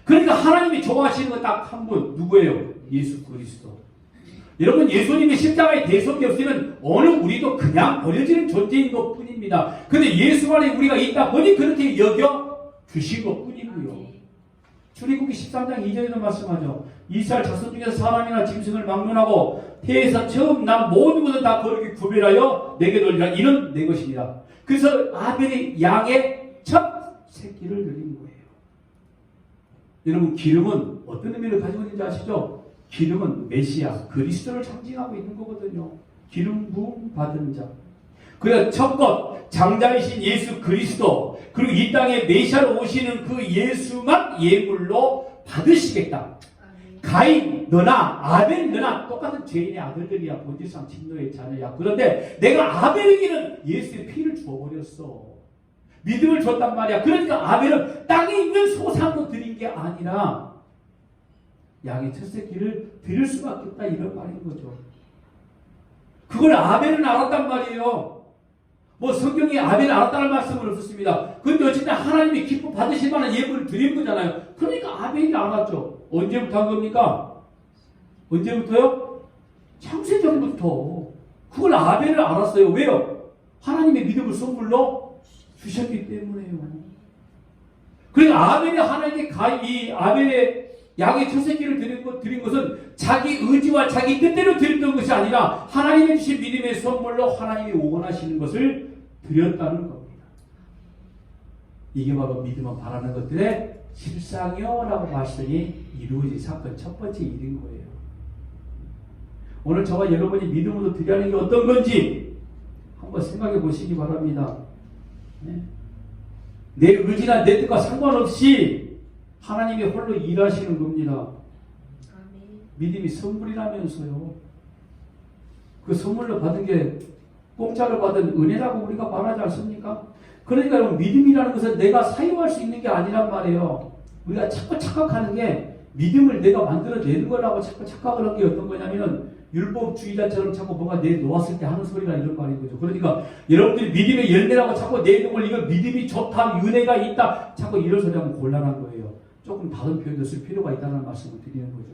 그러니까 하나님이 좋아하시는 건 딱 한 분, 누구예요? 예수 그리스도. 여러분 예수님의 십자가의 대속이 없으면 어느 우리도 그냥 버려지는 존재인 것 뿐입니다. 근데 예수 안에 우리가 있다 보니 그렇게 여겨 주신 것 뿐이고요. 출애굽기 13장 2절에도 말씀하죠. 이스라엘 자손 중에서 사람이나 짐승을 막론하고 태에서 처음 난 모든 것을 다 거룩히 구별하여 내게 돌리라. 이는 내 것입니다. 그래서 아벨이 양의 첫 새끼를 드린 거예요. 여러분, 기름은 어떤 의미를 가지고 있는지 아시죠? 기름은 메시아, 그리스도를 상징하고 있는 거거든요. 기름 부음 받은 자. 그래서 첫것 장자이신 예수 그리스도, 그리고 이 땅에 메시아로 오시는 그 예수만 예물로 받으시겠다. 가인 너나 아벨 너나 똑같은 죄인의 아들들이야. 본질상 진노의 자녀야. 그런데 내가 아벨에게는 예수의 피를 주어버렸어. 믿음을 줬단 말이야. 그러니까 아벨은 땅에 있는 소상도 드린 게 아니라 양의 첫 새끼를 드릴 수밖에 없다, 이런 말인 거죠. 그걸 아벨은 알았단 말이에요. 뭐 성경에 아벨을 알았다는 말씀은 없었습니다. 그런데 어쨌든 하나님이 기뻐 받으실 만한 예물을 드린 거잖아요. 그러니까 아벨이 알았죠. 언제부터 한 겁니까? 언제부터요? 창세전부터. 그걸 아벨을 알았어요. 왜요? 하나님의 믿음을 선물로 주셨기 때문에요. 그러니까 아벨이 하나님께 이 아벨의 양의 첫 새끼를 드린 것은 자기 의지와 자기 뜻대로 드렸던 것이 아니라 하나님이 주신 믿음의 선물로 하나님이 원하시는 것을 드렸다는 겁니다. 이게 바로 믿음은 바라는 것들의 실상이요 라고 하시더니 이루어진 사건 첫 번째 일인 거예요. 오늘 저와 여러분이 믿음으로 드려야 하는 게 어떤 건지 한번 생각해 보시기 바랍니다. 내 의지나 내 뜻과 상관없이 하나님이 홀로 일하시는 겁니다. 믿음이 선물이라면서요. 그 선물로 받은 게 공짜로 받은 은혜라고 우리가 말하지 않습니까? 그러니까 여러분, 믿음이라는 것은 내가 사용할 수 있는 게 아니란 말이에요. 우리가 자꾸 착각하는 게 믿음을 내가 만들어내는 거라고 자꾸 착각을 한 게 어떤 거냐면은 율법주의자처럼 자꾸 뭔가 내놓았을 때 하는 소리라 이런 말인 거죠. 그러니까 여러분들이 믿음의 열매라고 자꾸 내는 걸 이거 믿음이 좋다, 은혜가 있다, 자꾸 이런 소리 하면 곤란한 거예요. 조금 다른 표현도 쓸 필요가 있다는 말씀을 드리는 거죠.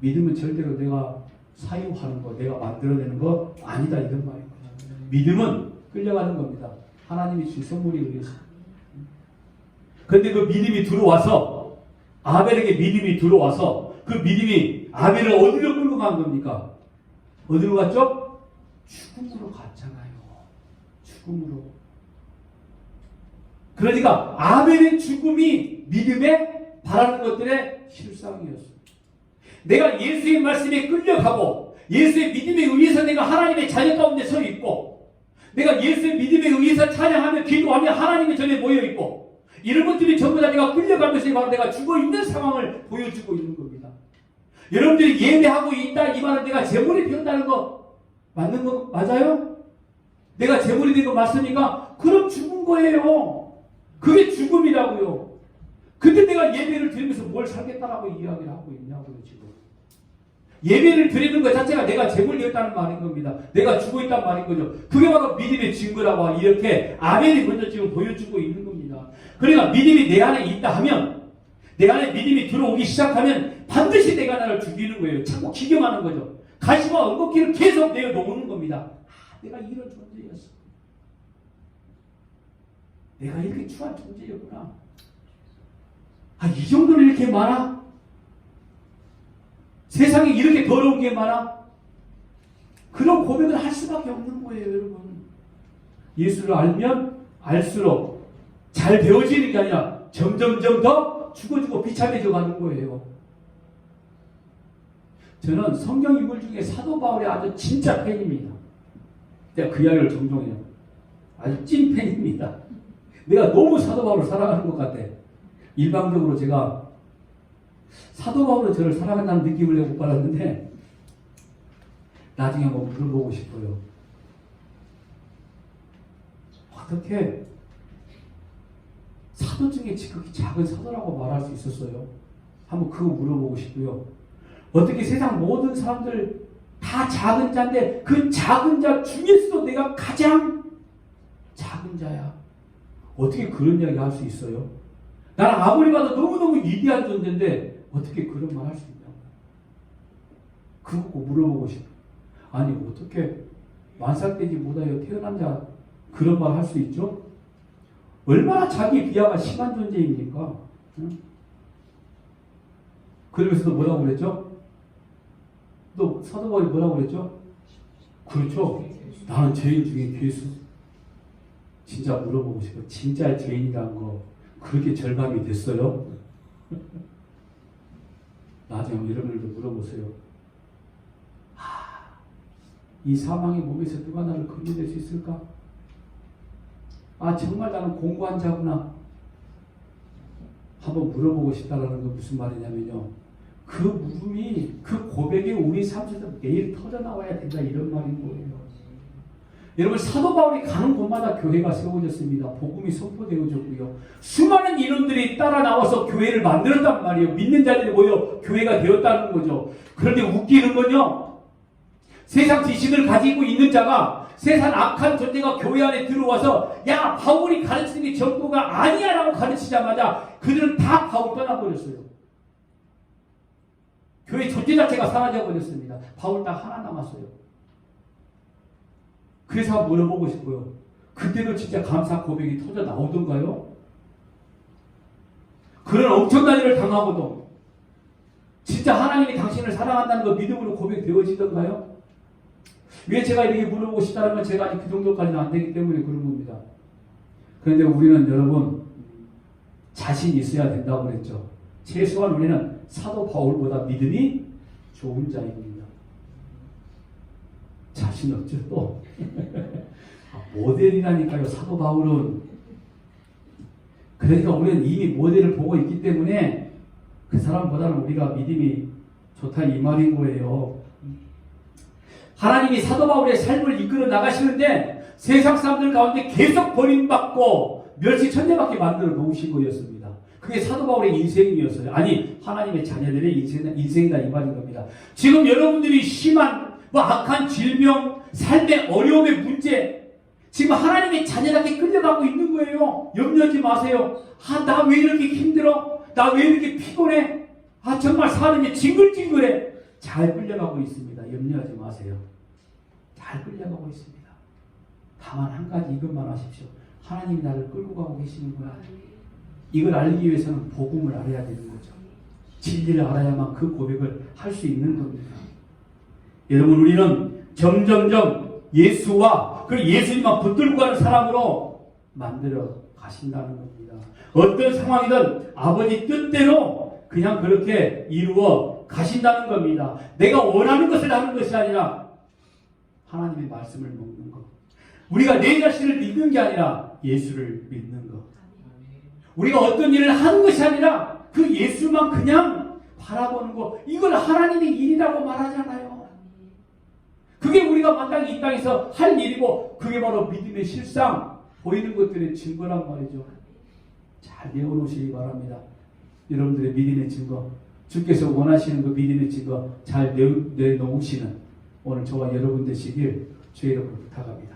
믿음은 절대로 내가 사유하는 거, 내가 만들어내는 거 아니다, 이런 말인 거죠. 믿음은 끌려가는 겁니다. 하나님이 주신 선물에 의해서. 그런데 그 믿음이 들어와서, 아벨에게 믿음이 들어와서 그 믿음이 아벨을 어디로 끌고 간 겁니까? 어디로 갔죠? 죽음으로 갔잖아요. 죽음으로. 그러니까 아벨의 죽음이 믿음에 바라는 것들의 실상이었습니다. 내가 예수의 말씀에 끌려가고 예수의 믿음에 의해서 내가 하나님의 자녀 가운데 서 있고 내가 예수의 믿음에 의해서 찬양하며 기도하며 하나님의 전에 모여 있고 이런 것들이 전부 다 내가 끌려가면서 바로 내가 죽어있는 상황을 보여주고 있는 겁니다. 여러분들이 예배하고 있다 이 말은 내가 재물이 피운다는 거 맞는 거 맞아요? 내가 재물이 된 거 맞습니까? 그럼 죽은 거예요. 그게 죽음이라고요. 근데 내가 예배를 드리면서 뭘 살겠다라고 이야기를 하고 있냐고요, 지금. 예배를 드리는 것 자체가 내가 재물이었다는 말인 겁니다. 내가 죽어있단 말인 거죠. 그게 바로 믿음의 증거라고 이렇게 아벨이 먼저 지금 보여주고 있는 겁니다. 그러니까 믿음이 내 안에 있다 하면, 내 안에 믿음이 들어오기 시작하면 반드시 내가 나를 죽이는 거예요. 자꾸 기경하는 거죠. 가시와 엉겅퀴를 계속 내어놓는 겁니다. 내가 이런 존재였어. 내가 이렇게 추한 존재였구나. 이 정도로 이렇게 많아? 세상에 이렇게 더러운 게 많아? 그런 고백을 할 수밖에 없는 거예요, 여러분. 예수를 알면 알수록 잘 배워지는 게 아니라 점점점 더 죽어지고 비참해져 가는 거예요. 저는 성경 인물 중에 사도 바울의 아주 진짜 팬입니다. 제가 그 이야기를 종종 해요. 아주 찐 팬입니다. 내가 너무 사도 바울을 사랑하는 것 같아. 일방적으로 제가 사도 바울은 저를 사랑한다는 느낌을 내가 못 받았는데 나중에 한번 물어보고 싶어요. 어떻게 사도 중에 지극히 작은 사도라고 말할 수 있었어요? 한번 그거 물어보고 싶고요. 어떻게 세상 모든 사람들 다 작은 자인데 그 작은 자 중에서도 내가 가장 작은 자야. 어떻게 그런 이야기 할 수 있어요? 나는 아무리 봐도 너무너무 위대한 존재인데 어떻게 그런 말 할 수 있냐고. 그거 꼭 물어보고 싶어. 아니 어떻게 완삭되지 못하여 태어난 자 그런 말 할 수 있죠? 얼마나 자기 비하가 심한 존재입니까? 응? 그러면서도 뭐라고 그랬죠? 또 사도 바울이 뭐라고 그랬죠? 그렇죠. 나는 죄인 중에 괴수. 진짜 물어보고 싶어요. 진짜 죄인이란 거 그렇게 절감이 됐어요? 나중에 여러분들도 물어보세요. 이 사망의 몸에서 누가 나를 건져낼 수 있을까? 정말 나는 공부한 자구나. 한번 물어보고 싶다는 건 무슨 말이냐면요. 그 물음이, 그 고백이 우리 삶 속에서 매일 터져나와야 된다, 이런 말인 거예요. 여러분, 사도 바울이 가는 곳마다 교회가 세워졌습니다. 복음이 선포되어졌고요. 수많은 인원들이 따라 나와서 교회를 만들었단 말이에요. 믿는 자들이 모여 교회가 되었다는 거죠. 그런데 웃기는 건요, 세상 지식을 가지고 있는 자가 세상 악한 존재가 교회 안에 들어와서 야, 바울이 가르치는 게 전부가 아니야 라고 가르치자마자 그들은 다 바울 떠나버렸어요. 교회 존재 자체가 사라져버렸습니다. 바울 딱 하나 남았어요. 그래서 한번 물어보고 싶어요. 그때도 진짜 감사 고백이 터져 나오던가요? 그런 엄청난 일을 당하고도 진짜 하나님이 당신을 사랑한다는 거 믿음으로 고백되어지던가요? 왜 제가 이렇게 물어보고 싶다는 건 제가 아직 그 정도까지는 안 되기 때문에 그런 겁니다. 그런데 우리는 여러분 자신이 있어야 된다고 그랬죠. 최소한 우리는 사도 바울보다 믿음이 좋은 자입니다. 자신 없죠 또. 모델이라니까요. 사도 바울은. 그러니까 우리는 이미 모델을 보고 있기 때문에 그 사람보다는 우리가 믿음이 좋다 이 말인 거예요. 하나님이 사도 바울의 삶을 이끌어 나가시는데 세상 사람들 가운데 계속 버림받고 멸시천대받게 만들어 놓으신 거였습니다. 그게 사도 바울의 인생이었어요. 아니, 하나님의 자녀들의 인생이다 이 말인 겁니다. 지금 여러분들이 심한 악한 질병, 삶의 어려움의 문제, 지금 하나님의 자녀답게 끌려가고 있는 거예요. 염려하지 마세요. 나 왜 이렇게 힘들어? 나 왜 이렇게 피곤해? 정말 사람이 징글징글해. 잘 끌려가고 있습니다. 염려하지 마세요. 잘 끌려가고 있습니다. 다만 한 가지 이것만 아십시오. 하나님이 나를 끌고 가고 계시는구나. 이걸 알기 위해서는 복음을 알아야 되는 거죠. 진리를 알아야만 그 고백을 할 수 있는 겁니다. 여러분, 우리는 점점점 예수와 그 예수님만 붙들고 가는 사람으로 만들어 가신다는 겁니다. 어떤 상황이든 아버지 뜻대로 그냥 그렇게 이루어 가신다는 겁니다. 내가 원하는 것을 하는 것이 아니라 하나님의 말씀을 먹는 것. 우리가 내 자신을 믿는 게 아니라 예수를 믿는 것. 우리가 어떤 일을 하는 것이 아니라 그 예수만 그냥 바라보는 것. 이걸 하나님의 일이라고 말하잖아요. 그게 우리가 마땅히 이 땅에서 할 일이고 그게 바로 믿음의 실상, 보이는 것들의 증거란 말이죠. 잘 내어놓으시기 바랍니다. 여러분들의 믿음의 증거, 주께서 원하시는 그 믿음의 증거 잘 내놓으시는 오늘 저와 여러분 되시길 주의 이름으로 부탁합니다.